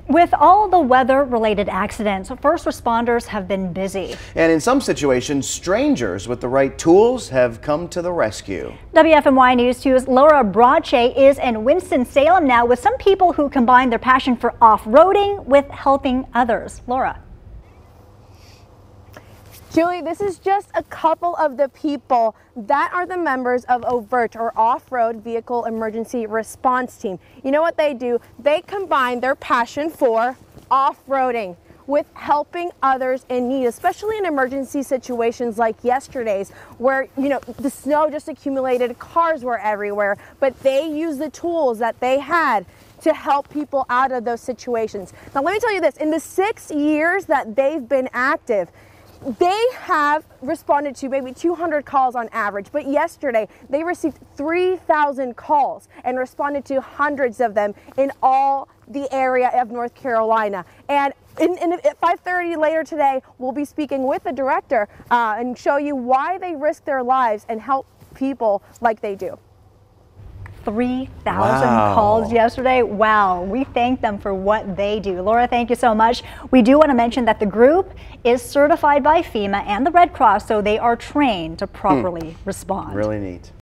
With all the weather-related accidents, first responders have been busy. And in some situations, strangers with the right tools have come to the rescue. WFMY News 2's Laura Brache is in Winston-Salem now with some people who combine their passion for off-roading with helping others. Laura. Julie, this is just a couple of the people that are the members of OVERT, or Off-Road Vehicle Emergency Response Team. You know what they do? They combine their passion for off-roading with helping others in need, especially in emergency situations like yesterday's, where, you know, the snow just accumulated, cars were everywhere, but they used the tools that they had to help people out of those situations. Now, let me tell you this, in the 6 years that they've been active, they have responded to maybe 200 calls on average, but yesterday they received 3,000 calls and responded to hundreds of them in all the area of North Carolina. And at 5:30 later today, we'll be speaking with the director and show you why they risk their lives and help people like they do. 3,000 calls yesterday. Wow, we thank them for what they do. Laura, thank you so much. We do want to mention that the group is certified by FEMA and the Red Cross, so they are trained to properly respond. Really neat.